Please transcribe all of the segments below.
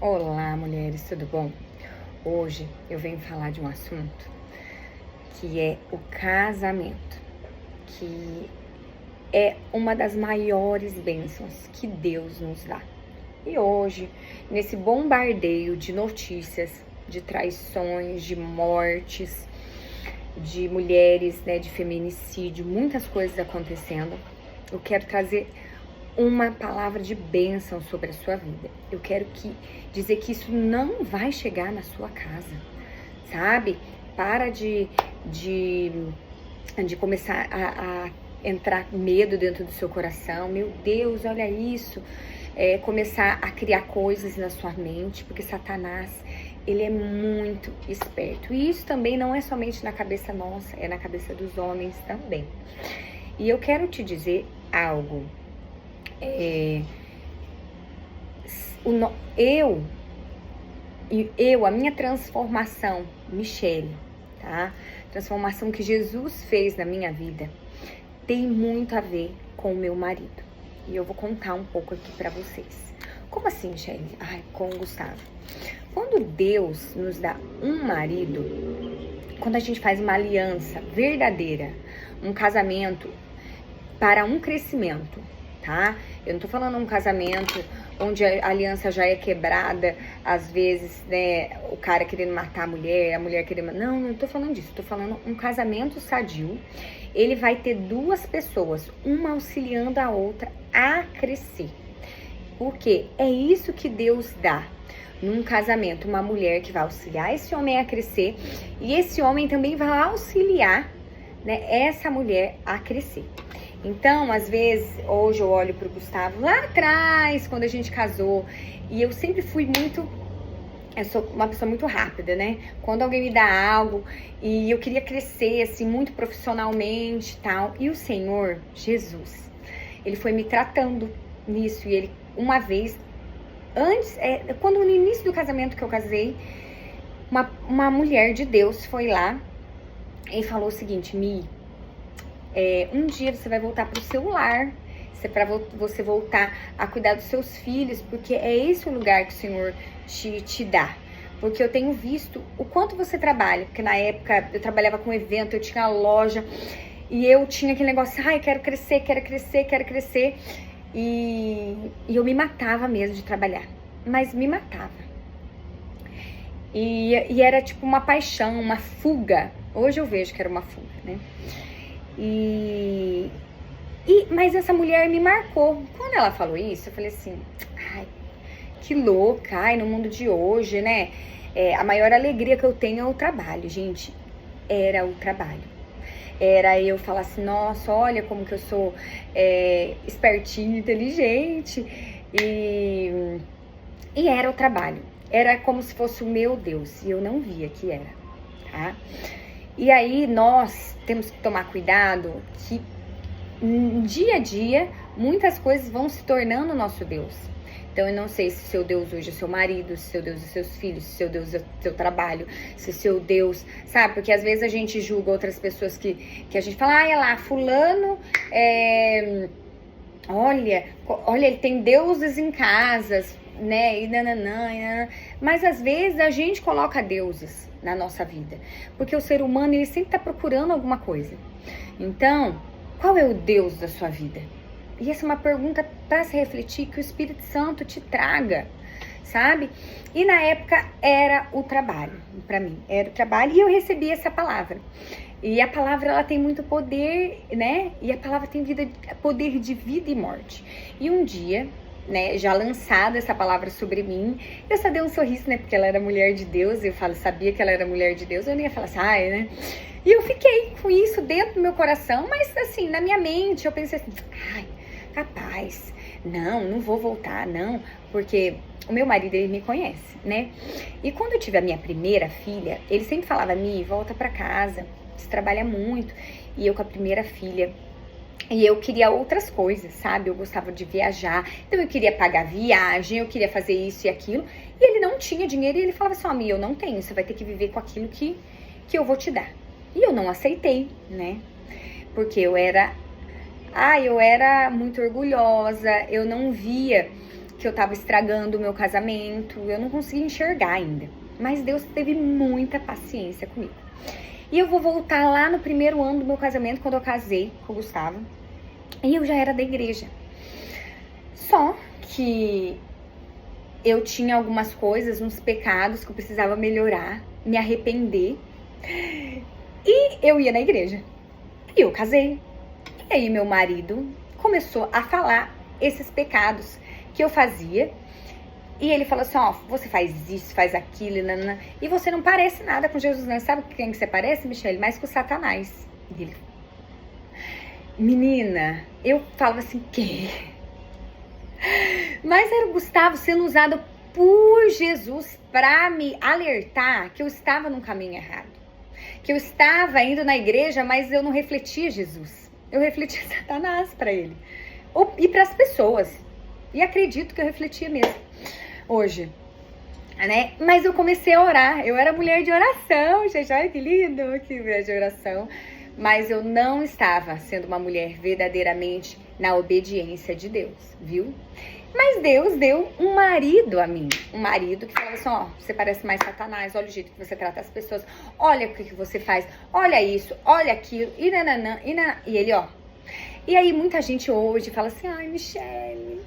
Olá, mulheres, tudo bom? Hoje eu venho falar de um assunto que é o casamento, que é uma das maiores bênçãos que Deus nos dá. E hoje, nesse bombardeio de notícias, de traições, de mortes, de mulheres, de feminicídio, muitas coisas acontecendo, eu quero trazer uma palavra de bênção sobre a sua vida. Eu quero dizer que isso não vai chegar na sua casa, sabe? Para de começar a entrar medo dentro do seu coração. Meu Deus, olha isso. Começar a criar coisas na sua mente, porque Satanás, ele é muito esperto. E isso também não é somente na cabeça nossa, é na cabeça dos homens também. E eu quero te dizer algo. A minha transformação, Michele, tá? Transformação que Jesus fez na minha vida tem muito a ver com o meu marido. E eu vou contar um pouco aqui pra vocês. Como assim, Michele? Com o Gustavo. Quando Deus nos dá um marido, quando a gente faz uma aliança verdadeira, um casamento para um crescimento, tá? Eu não tô falando um casamento onde a aliança já é quebrada, às vezes, o cara querendo matar a mulher querendo... Não tô falando disso, tô falando um casamento sadio. Ele vai ter duas pessoas, uma auxiliando a outra a crescer. Porque é isso que Deus dá num casamento, uma mulher que vai auxiliar esse homem a crescer e esse homem também vai auxiliar, essa mulher a crescer. Então, às vezes, hoje eu olho pro Gustavo lá atrás, quando a gente casou, e eu sempre fui eu sou uma pessoa muito rápida, Quando alguém me dá algo e eu queria crescer, assim, muito profissionalmente e tal, e o Senhor, Jesus, Ele foi me tratando nisso, e Ele, uma vez, quando no início do casamento que eu casei, uma mulher de Deus foi lá e falou o seguinte: Mi, um dia você vai voltar pro seu lar, para você voltar a cuidar dos seus filhos, porque é esse o lugar que o Senhor te dá. Porque eu tenho visto o quanto você trabalha, porque na época eu trabalhava com evento, eu tinha loja, e eu tinha aquele negócio, quero crescer, e eu me matava mesmo de trabalhar, mas me matava. E era tipo uma paixão, uma fuga. Hoje eu vejo que era uma fuga, Mas essa mulher me marcou. Quando ela falou isso, eu falei assim, que louca, no mundo de hoje, a maior alegria que eu tenho é o trabalho, gente. Era o trabalho. Era eu falar assim, nossa, olha como que eu sou espertinha, inteligente. E era o trabalho. Era como se fosse o meu Deus. E eu não via que era, tá? E aí nós temos que tomar cuidado que dia a dia muitas coisas vão se tornando nosso Deus. Então eu não sei se seu Deus hoje é seu marido, se seu Deus é seus filhos, se seu Deus é seu trabalho, se seu Deus, sabe? Porque às vezes a gente julga outras pessoas que a gente fala, é lá, fulano, olha, ele tem deuses em casas, e nananã. Mas às vezes a gente coloca deuses na nossa vida, porque o ser humano, ele sempre tá procurando alguma coisa. Então, qual é o Deus da sua vida? E essa é uma pergunta para se refletir, que o Espírito Santo te traga, sabe? E na época era o trabalho, para mim, era o trabalho, e eu recebi essa palavra. E a palavra, ela tem muito poder, E a palavra tem poder de vida e morte. E um dia, já lançada essa palavra sobre mim, eu só dei um sorriso, porque ela era mulher de Deus, sabia que ela era mulher de Deus, eu não ia falar assim, E eu fiquei com isso dentro do meu coração, mas assim, na minha mente, eu pensei assim, capaz, não vou voltar, não, porque o meu marido, ele me conhece, E quando eu tive a minha primeira filha, ele sempre falava, Mi, volta pra casa, você trabalha muito, e eu com a primeira filha, e eu queria outras coisas, sabe? Eu gostava de viajar, então eu queria pagar viagem, eu queria fazer isso e aquilo, e ele não tinha dinheiro, e ele falava assim, Mi, eu não tenho, você vai ter que viver com aquilo que eu vou te dar. E eu não aceitei, Porque eu era muito orgulhosa, eu não via que eu tava estragando o meu casamento, eu não conseguia enxergar ainda. Mas Deus teve muita paciência comigo. E eu vou voltar lá no primeiro ano do meu casamento, quando eu casei com o Gustavo. E eu já era da igreja. Só que eu tinha algumas coisas, uns pecados que eu precisava melhorar, me arrepender. E eu ia na igreja. E eu casei. E aí meu marido começou a falar esses pecados que eu fazia. E ele falou assim, ó, você faz isso, faz aquilo, nanana, e você não parece nada com Jesus, não. Sabe com quem que você parece, Michele? Mais com Satanás. E ele, menina, eu falava assim, que? Mas era o Gustavo sendo usado por Jesus para me alertar que eu estava num caminho errado. Que eu estava indo na igreja, mas eu não refletia Jesus. Eu refletia Satanás para ele. E para as pessoas. E acredito que eu refletia mesmo. Hoje, né? Mas eu comecei a orar. Eu era mulher de oração, gente. Olha que lindo, que mulher de oração. Mas eu não estava sendo uma mulher verdadeiramente na obediência de Deus, viu? Mas Deus deu um marido a mim. Um marido que falava assim, ó, você parece mais Satanás, olha o jeito que você trata as pessoas, olha o que você faz, olha isso, olha aquilo, e nananã, e ele, ó. E aí muita gente hoje fala assim, ai, Michele,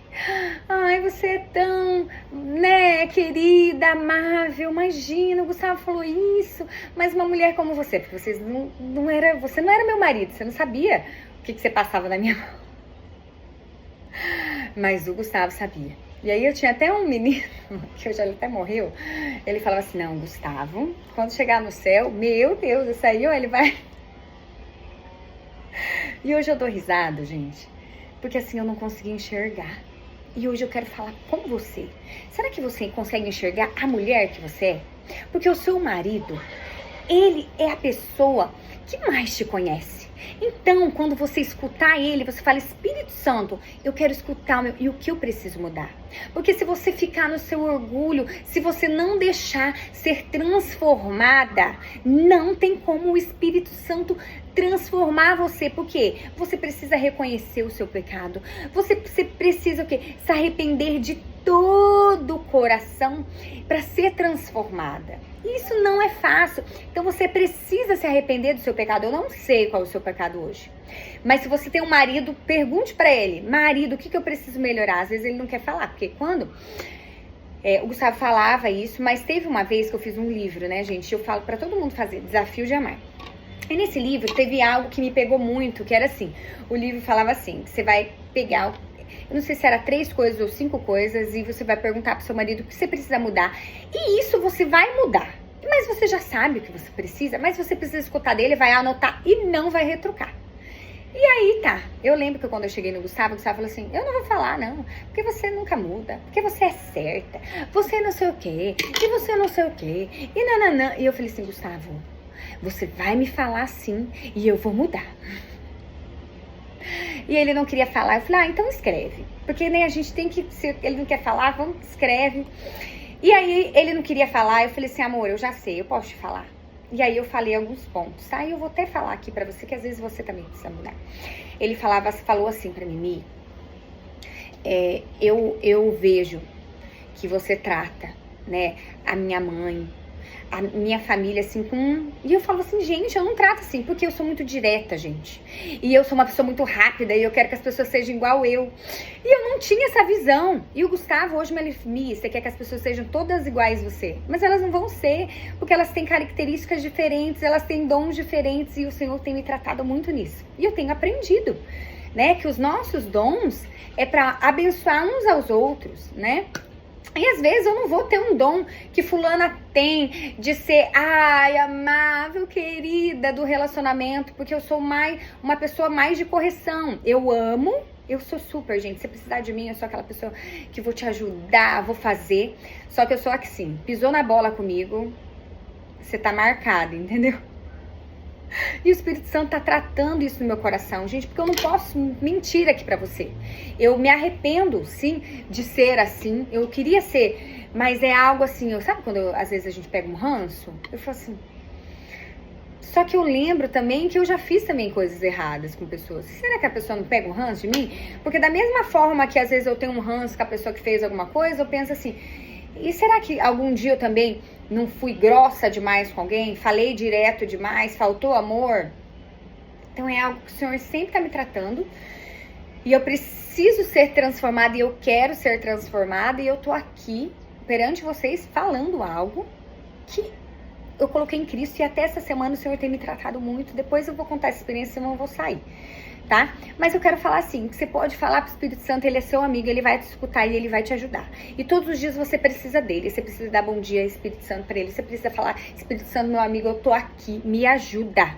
ai, você é tão, né, querida, amável, imagina, o Gustavo falou isso, mas uma mulher como você, porque você não era meu marido, você não sabia o que você passava na minha mão. Mas o Gustavo sabia. E aí eu tinha até um menino, que hoje ele até morreu, ele falava assim, não, Gustavo, quando chegar no céu, meu Deus, isso aí, ó, ele vai... E hoje eu dou risada, gente, porque assim eu não consegui enxergar. E hoje eu quero falar com você. Será que você consegue enxergar a mulher que você é? Porque o seu marido, ele é a pessoa que mais te conhece. Então, quando você escutar ele, você fala, Espírito Santo, eu quero escutar e o que eu preciso mudar. Porque se você ficar no seu orgulho, se você não deixar ser transformada, não tem como o Espírito Santo transformar você. Por quê? Você precisa reconhecer o seu pecado. Você precisa o quê? Se arrepender de todo o coração para ser transformada. Isso não é fácil. Então você precisa se arrepender do seu pecado. Eu não sei qual é o seu pecado hoje. Mas se você tem um marido, pergunte para ele. Marido, o que eu preciso melhorar? Às vezes ele não quer falar. Porque quando... o Gustavo falava isso, mas teve uma vez que eu fiz um livro, né, gente? Eu falo para todo mundo fazer. Desafio de Amar. E nesse livro teve algo que me pegou muito, que era assim. O livro falava assim, que você vai pegar... Eu não sei se era 3 coisas ou 5 coisas, e você vai perguntar pro seu marido o que você precisa mudar. E isso você vai mudar. Mas você já sabe o que você precisa, mas você precisa escutar dele, vai anotar e não vai retrucar. E aí tá, eu lembro que quando eu cheguei no Gustavo, o Gustavo falou assim, eu não vou falar não, porque você nunca muda, porque você é certa, você não sei o quê, e você não sei o quê, e nananã. E eu falei assim, Gustavo, você vai me falar assim e eu vou mudar. E ele não queria falar, eu falei, então escreve. Porque nem a gente tem que, se ele não quer falar, vamos, escreve. E aí ele não queria falar, eu falei assim, amor, eu já sei, eu posso te falar. E aí eu falei alguns pontos, tá? E eu vou até falar aqui pra você, que às vezes você também precisa mudar. Ele falou assim pra mim, eu vejo que você trata, né, a minha mãe, a minha família, assim, com... E eu falo assim, gente, eu não trato assim, porque eu sou muito direta, gente. E eu sou uma pessoa muito rápida, e eu quero que as pessoas sejam igual eu. E eu não tinha essa visão. E o Gustavo hoje você quer que as pessoas sejam todas iguais a você. Mas elas não vão ser, porque elas têm características diferentes, elas têm dons diferentes, e o Senhor tem me tratado muito nisso. E eu tenho aprendido, né, que os nossos dons é para abençoar uns aos outros, né? E às vezes eu não vou ter um dom que fulana tem de ser, ai, amável, querida do relacionamento, porque eu sou uma pessoa mais de correção. Eu amo, eu sou super, gente, se precisar de mim, eu sou aquela pessoa que vou te ajudar, vou fazer. Só que eu sou assim, pisou na bola comigo, você tá marcado, entendeu? E o Espírito Santo tá tratando isso no meu coração, gente, porque eu não posso mentir aqui pra você. Eu me arrependo, sim, de ser assim. Eu queria ser, mas é algo assim, sabe quando às vezes a gente pega um ranço? Eu falo assim, Só que eu lembro também que eu já fiz também coisas erradas com pessoas. Será que a pessoa não pega um ranço de mim? Porque da mesma forma que às vezes eu tenho um ranço com a pessoa que fez alguma coisa, eu penso assim, e será que algum dia eu também não fui grossa demais com alguém? Falei direto demais? Faltou amor? Então é algo que o Senhor sempre está me tratando. E eu preciso ser transformada e eu quero ser transformada. E eu tô aqui perante vocês falando algo que eu coloquei em Cristo. E até essa semana o Senhor tem me tratado muito. Depois eu vou contar essa experiência, senão eu vou sair, tá? Mas eu quero falar assim, que você pode falar pro Espírito Santo, ele é seu amigo, ele vai te escutar e ele vai te ajudar. E todos os dias você precisa dele, você precisa dar bom dia, Espírito Santo, pra ele. Você precisa falar, Espírito Santo, meu amigo, eu tô aqui, me ajuda.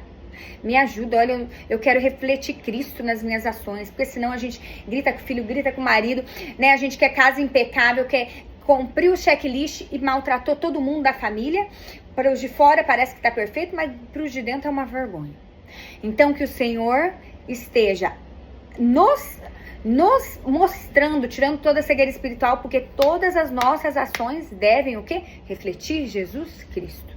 Me ajuda, olha, eu quero refletir Cristo nas minhas ações, porque senão a gente grita com o filho, grita com o marido, né? A gente quer casa impecável, quer cumprir o checklist e maltratou todo mundo da família. Para os de fora parece que tá perfeito, mas para os de dentro é uma vergonha. Então que o Senhor esteja nos mostrando, tirando toda a cegueira espiritual, porque todas as nossas ações devem o quê? Refletir Jesus Cristo.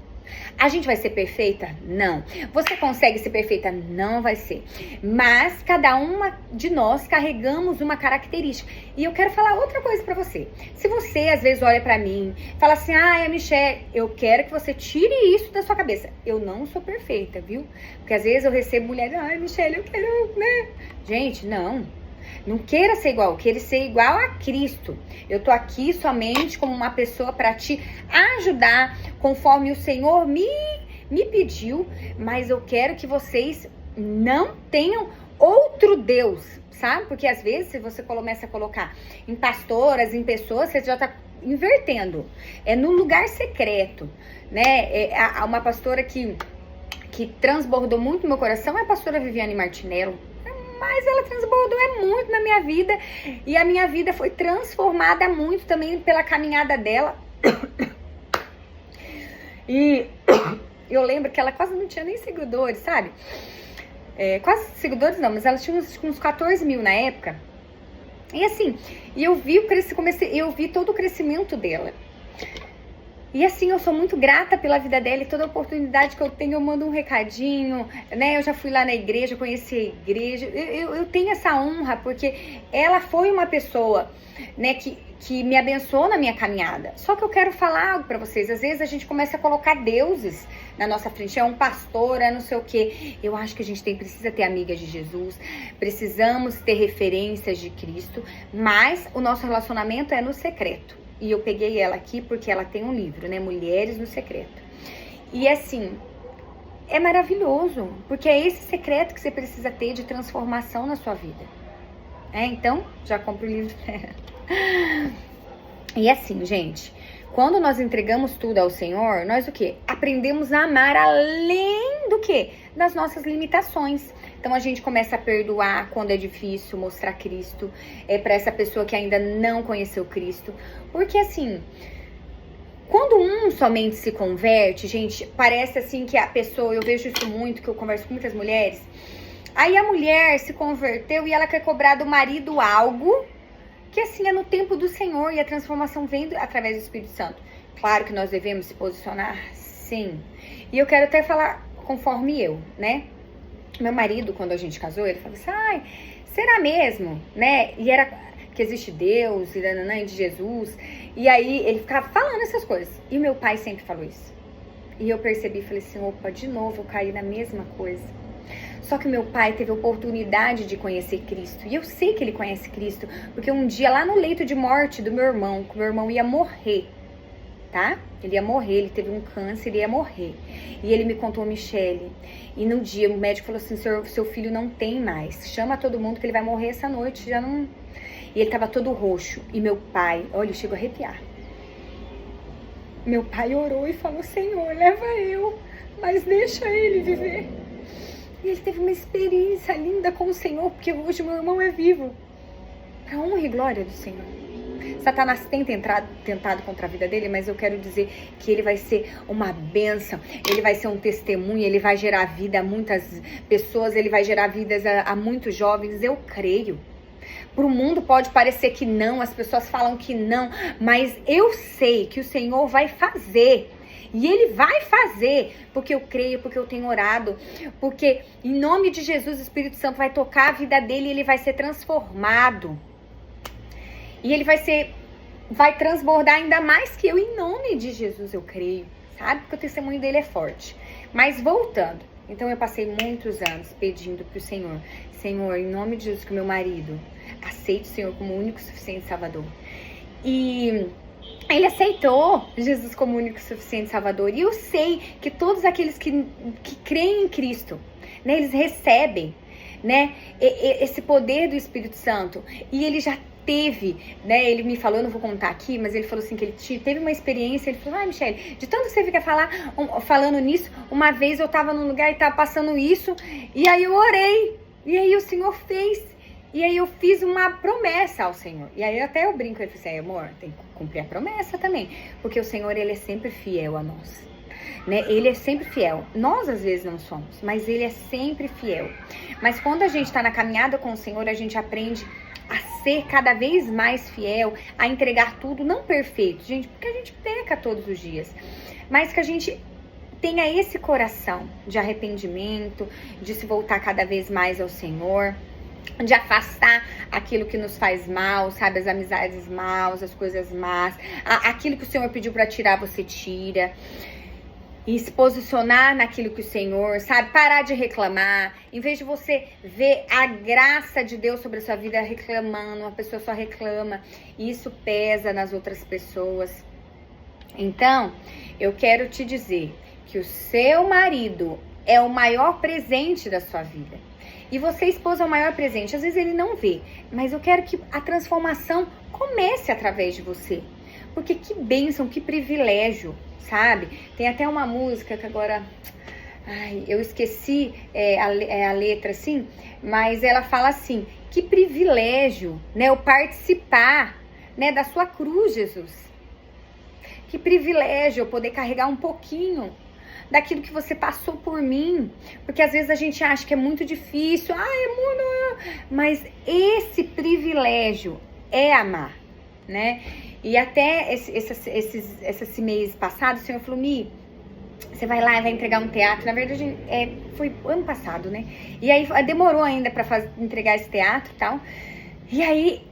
A gente vai ser perfeita? Não. Você consegue ser perfeita? Não vai ser. Mas cada uma de nós carregamos uma característica. E eu quero falar outra coisa pra você. Se você às vezes olha pra mim, fala assim, a Michelle, eu quero que você tire isso da sua cabeça. Eu não sou perfeita, viu? Porque às vezes eu recebo mulheres, Michelle, eu quero, né? Gente, não. Não queira ser igual, queira ser igual a Cristo. Eu tô aqui somente como uma pessoa para te ajudar, conforme o Senhor me pediu, mas eu quero que vocês não tenham outro Deus, sabe? Porque às vezes, se você começa a colocar em pastoras, em pessoas, você já tá invertendo. É no lugar secreto, né? Uma pastora que transbordou muito no meu coração é a pastora Viviane Martinello. Mas ela transbordou muito na minha vida. E a minha vida foi transformada muito também pela caminhada dela. E eu lembro que ela quase não tinha nem seguidores, sabe? Quase seguidores não, mas ela tinha uns 14 mil na época. E assim, eu vi todo o crescimento dela. E assim, eu sou muito grata pela vida dela e toda oportunidade que eu tenho, eu mando um recadinho, né? Eu já fui lá na igreja, conheci a igreja. Eu tenho essa honra, porque ela foi uma pessoa, né, que me abençoou na minha caminhada. Só que eu quero falar algo pra vocês. Às vezes a gente começa a colocar deuses na nossa frente. É um pastor, é não sei o quê. Eu acho que a gente precisa ter amigas de Jesus. Precisamos ter referências de Cristo. Mas o nosso relacionamento é no secreto. E eu peguei ela aqui porque ela tem um livro, né? Mulheres no Secreto. E assim, é maravilhoso. Porque é esse secreto que você precisa ter de transformação na sua vida. Então, já compra o livro. E assim, gente, quando nós entregamos tudo ao Senhor, nós o quê? Aprendemos a amar além do quê? Das nossas limitações. Então a gente começa a perdoar quando é difícil mostrar Cristo para essa pessoa que ainda não conheceu Cristo. Porque assim, quando um somente se converte, gente, parece assim que a pessoa, eu vejo isso muito, que eu converso com muitas mulheres, aí a mulher se converteu e ela quer cobrar do marido algo que assim é no tempo do Senhor e a transformação vem através do Espírito Santo. Claro que nós devemos se posicionar, sim. E eu quero até falar conforme eu, né? Meu marido, quando a gente casou, ele falou assim, será mesmo, né? E era que existe Deus, e de Jesus. E aí ele ficava falando essas coisas. E meu pai sempre falou isso. E eu percebi, falei assim, opa, de novo eu caí na mesma coisa. Só que meu pai teve a oportunidade de conhecer Cristo. E eu sei que ele conhece Cristo, porque um dia lá no leito de morte do meu irmão, que o meu irmão ia morrer, tá? Ele ia morrer, ele teve um câncer, ele ia morrer. E ele me contou, Michelle. E no dia o médico falou assim, seu filho não tem mais. Chama todo mundo que ele vai morrer essa noite, já não... E ele tava todo roxo. E meu pai, olha, eu chego a arrepiar. Meu pai orou e falou, Senhor, leva eu, mas deixa ele viver. E ele teve uma experiência linda com o Senhor, porque hoje meu irmão é vivo. Pra honra e glória do Senhor. Satanás tem tentado contra a vida dele, mas eu quero dizer que ele vai ser uma bênção, ele vai ser um testemunho, ele vai gerar vida a muitas pessoas, ele vai gerar vidas a muitos jovens, eu creio. Para o mundo pode parecer que não, as pessoas falam que não, mas eu sei que o Senhor vai fazer. E Ele vai fazer, porque eu creio, porque eu tenho orado, porque em nome de Jesus o Espírito Santo vai tocar a vida dele e ele vai ser transformado. E ele vai transbordar ainda mais que eu, em nome de Jesus eu creio, sabe? Porque o testemunho dele é forte. Mas voltando, então eu passei muitos anos pedindo pro Senhor, Senhor, em nome de Jesus, que o meu marido aceite o Senhor como único, suficiente Salvador. E ele aceitou Jesus como único, suficiente Salvador. E eu sei que todos aqueles que creem em Cristo, né, eles recebem, né, esse poder do Espírito Santo. E ele já teve, né, ele me falou, eu não vou contar aqui, mas ele falou assim que ele teve uma experiência, ele falou, Michele, de tanto que você fica falando nisso, uma vez eu tava num lugar e tava passando isso, e aí eu orei, e aí o Senhor fez, e aí eu fiz uma promessa ao Senhor, e aí até eu brinco, ele falou assim, amor, tem que cumprir a promessa também, porque o Senhor, ele é sempre fiel a nós, né, ele é sempre fiel, nós às vezes não somos, mas ele é sempre fiel, mas quando a gente tá na caminhada com o Senhor, a gente aprende a ser cada vez mais fiel, a entregar tudo, não perfeito, gente, porque a gente peca todos os dias, mas que a gente tenha esse coração de arrependimento, de se voltar cada vez mais ao Senhor, de afastar aquilo que nos faz mal, sabe, as amizades maus, as coisas más, aquilo que o Senhor pediu para tirar, você tira. E se posicionar naquilo que o Senhor, sabe, parar de reclamar, em vez de você ver a graça de Deus sobre a sua vida reclamando, uma pessoa só reclama, e isso pesa nas outras pessoas. Então, eu quero te dizer que o seu marido é o maior presente da sua vida, e você, esposa, é o maior presente. Às vezes ele não vê, mas eu quero que a transformação comece através de você, porque que bênção, que privilégio, sabe? Tem até uma música que agora, eu esqueci a letra, assim, mas ela fala assim, que privilégio, né, eu participar, né, da sua cruz, Jesus. Que privilégio eu poder carregar um pouquinho daquilo que você passou por mim, porque às vezes a gente acha que é muito difícil, mas esse privilégio é amar, né? E até esse mês passado, o Senhor falou, Mi, você vai lá e vai entregar um teatro. Na verdade, foi ano passado, né? E aí demorou ainda pra entregar esse teatro e tal. E aí,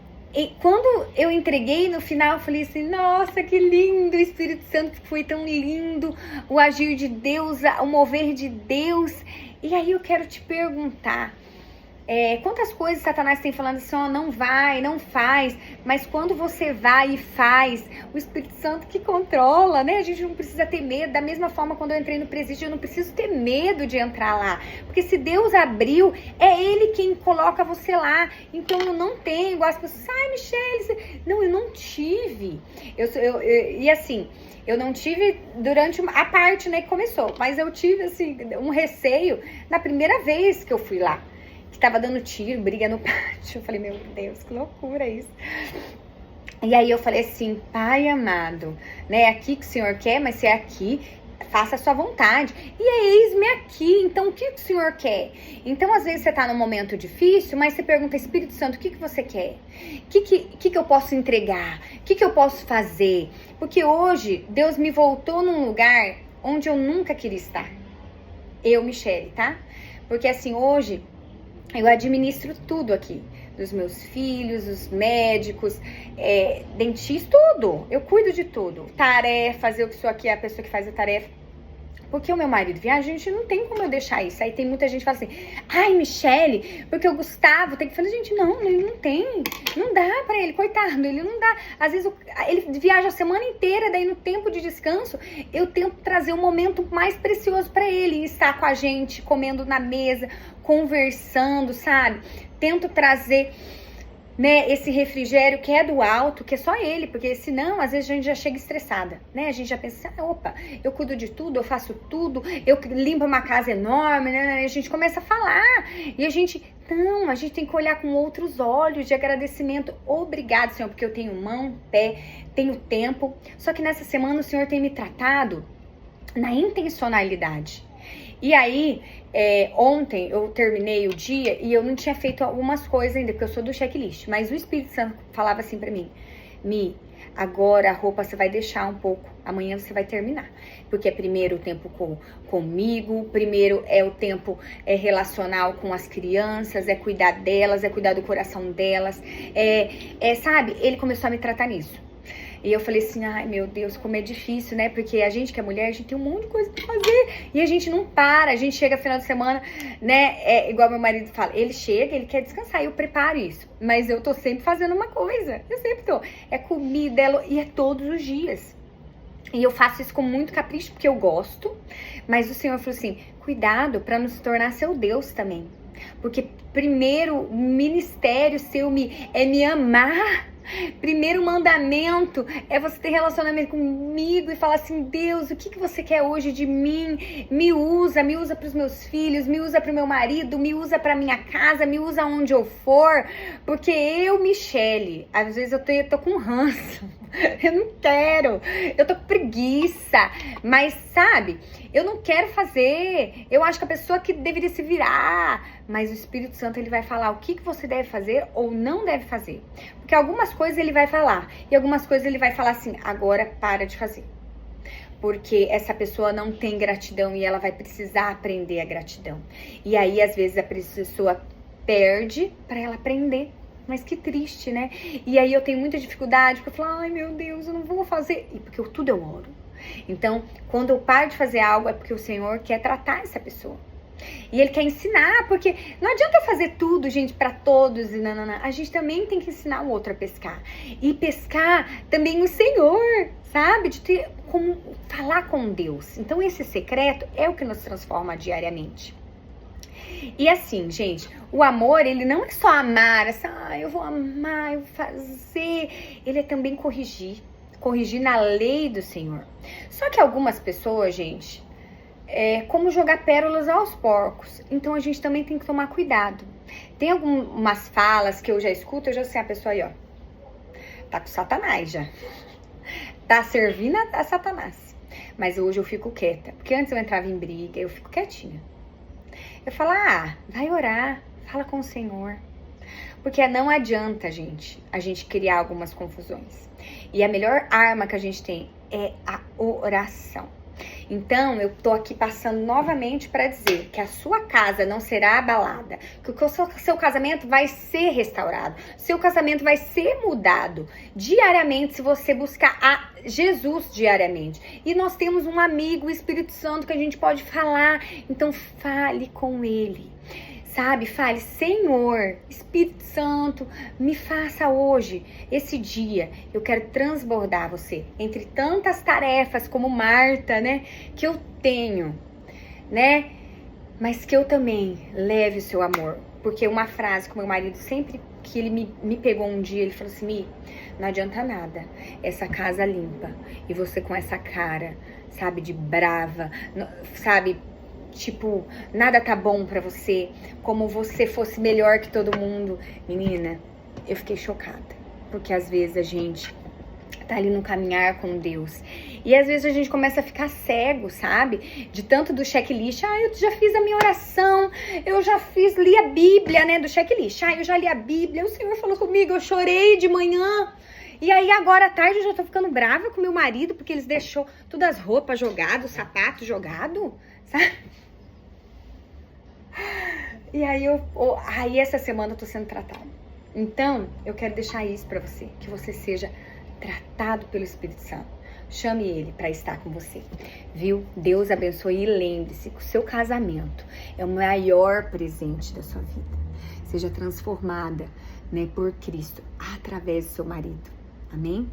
quando eu entreguei, no final, eu falei assim, nossa, que lindo, o Espírito Santo foi tão lindo, o agir de Deus, o mover de Deus. E aí eu quero te perguntar, quantas coisas Satanás tem falando assim, não vai, não faz, mas quando você vai e faz, o Espírito Santo que controla, né? A gente não precisa ter medo. Da mesma forma, quando eu entrei no presídio, eu não preciso ter medo de entrar lá, porque se Deus abriu, é Ele quem coloca você lá. Então eu não tenho, igual as pessoas, Michele, não, eu não tive, e assim, eu não tive durante a parte, né, que começou, mas eu tive, assim, um receio na primeira vez que eu fui lá, que tava dando tiro, briga no pátio. Eu falei, meu Deus, que loucura isso. E aí eu falei assim, Pai amado, né, aqui que o Senhor quer, mas se é aqui, faça a sua vontade. E eis-me aqui, então o que o Senhor quer? Então às vezes você tá num momento difícil, mas você pergunta, Espírito Santo, o que você quer? O que eu posso entregar? O que eu posso fazer? Porque hoje Deus me voltou num lugar onde eu nunca queria estar. Eu, Michele, tá? Porque assim, hoje eu administro tudo aqui, dos meus filhos, os médicos, dentistas, tudo. Eu cuido de tudo. Tarefas, eu que sou aqui a pessoa que faz a tarefa. Porque o meu marido viaja, a gente não tem como eu deixar isso. Aí tem muita gente que fala assim, Michele, porque o Gustavo tem que falar, gente, não, ele não tem. Não dá pra ele, coitado, ele não dá. Às vezes ele viaja a semana inteira, daí no tempo de descanso, eu tento trazer um momento mais precioso pra ele, estar com a gente, comendo na mesa, conversando, sabe? Tento trazer, né, esse refrigério que é do alto, que é só ele, porque senão, às vezes a gente já chega estressada, né? A gente já pensa, opa, eu cuido de tudo, eu faço tudo, eu limpo uma casa enorme, né? A gente começa a falar, e a gente tem que olhar com outros olhos de agradecimento. Obrigado, Senhor, porque eu tenho mão, pé, tenho tempo, só que nessa semana o Senhor tem me tratado na intencionalidade. E aí, ontem eu terminei o dia e eu não tinha feito algumas coisas ainda, porque eu sou do checklist. Mas o Espírito Santo falava assim pra mim, Mi, agora a roupa você vai deixar um pouco, amanhã você vai terminar. Porque é primeiro o tempo comigo, primeiro é o tempo relacional com as crianças, é cuidar delas, é cuidar do coração delas, sabe? Ele começou a me tratar nisso. E eu falei assim, ai meu Deus, como é difícil, né? Porque a gente que é mulher, a gente tem um monte de coisa pra fazer. E a gente não para, a gente chega final de semana, né? Igual meu marido fala, ele chega, ele quer descansar, eu preparo isso. Mas eu tô sempre fazendo uma coisa, eu sempre tô. É comida, e é todos os dias. E eu faço isso com muito capricho, porque eu gosto. Mas o Senhor falou assim, cuidado pra não se tornar seu Deus também. Porque primeiro o ministério seu é me amar. Primeiro mandamento é você ter relacionamento comigo e falar assim, Deus, o que você quer hoje de mim? Me usa pros meus filhos, me usa pro meu marido, me usa pra minha casa, me usa onde eu for. Porque eu, Michele, às vezes eu tô com ranço, eu não quero, eu tô com preguiça, mas sabe, eu não quero fazer, eu acho que a pessoa que deveria se virar, mas o Espírito Santo ele vai falar o que você deve fazer ou não deve fazer. Porque algumas coisas ele vai falar e algumas coisas ele vai falar assim, agora para de fazer. Porque essa pessoa não tem gratidão e ela vai precisar aprender a gratidão. E aí às vezes a pessoa perde para ela aprender. Mas que triste, né? E aí eu tenho muita dificuldade, porque eu falo, ai meu Deus, eu não vou fazer. E porque tudo eu oro. Então, quando eu paro de fazer algo, é porque o Senhor quer tratar essa pessoa. E Ele quer ensinar, porque não adianta fazer tudo, gente, pra todos. E não. A gente também tem que ensinar o outro a pescar. E pescar também o Senhor, sabe? De ter como falar com Deus. Então, esse secreto é o que nos transforma diariamente. E assim, gente, o amor, ele não é só amar, assim, eu vou amar, eu vou fazer. Ele é também corrigir na lei do Senhor. Só que algumas pessoas, gente, é como jogar pérolas aos porcos. Então a gente também tem que tomar cuidado. Tem algumas falas que eu já escuto, eu já sei a pessoa aí, ó, tá com Satanás já. Tá servindo a Satanás. Mas hoje eu fico quieta, porque antes eu entrava em briga, eu fico quietinha. Eu falo, vai orar, fala com o Senhor. Porque não adianta, gente, a gente criar algumas confusões. E a melhor arma que a gente tem é a oração. Então, eu tô aqui passando novamente para dizer que a sua casa não será abalada, que o seu casamento vai ser restaurado, seu casamento vai ser mudado diariamente se você buscar a Jesus diariamente. E nós temos um amigo, o Espírito Santo, que a gente pode falar, então fale com ele. Sabe, fale, Senhor, Espírito Santo, me faça hoje, esse dia, eu quero transbordar você, entre tantas tarefas como Marta, né, que eu tenho, né, mas que eu também leve o seu amor, porque uma frase que o meu marido sempre, que ele me pegou um dia, ele falou assim, Mi, não adianta nada, essa casa limpa, e você com essa cara, sabe, de brava, sabe, tipo, nada tá bom pra você, como você fosse melhor que todo mundo. Menina, eu fiquei chocada, porque às vezes a gente tá ali no caminhar com Deus, e às vezes a gente começa a ficar cego, sabe? De tanto do checklist, eu já fiz a minha oração, eu já li a Bíblia, né, do checklist, eu já li a Bíblia, o Senhor falou comigo, eu chorei de manhã, e aí agora à tarde eu já tô ficando brava com meu marido, porque eles deixou todas as roupas jogadas, os sapatos jogados, sabe? E aí essa semana eu tô sendo tratada. Então, eu quero deixar isso pra você, que você seja tratado pelo Espírito Santo. Chame ele pra estar com você, viu? Deus abençoe e lembre-se que o seu casamento é o maior presente da sua vida. Seja transformada, né, por Cristo através do seu marido. Amém?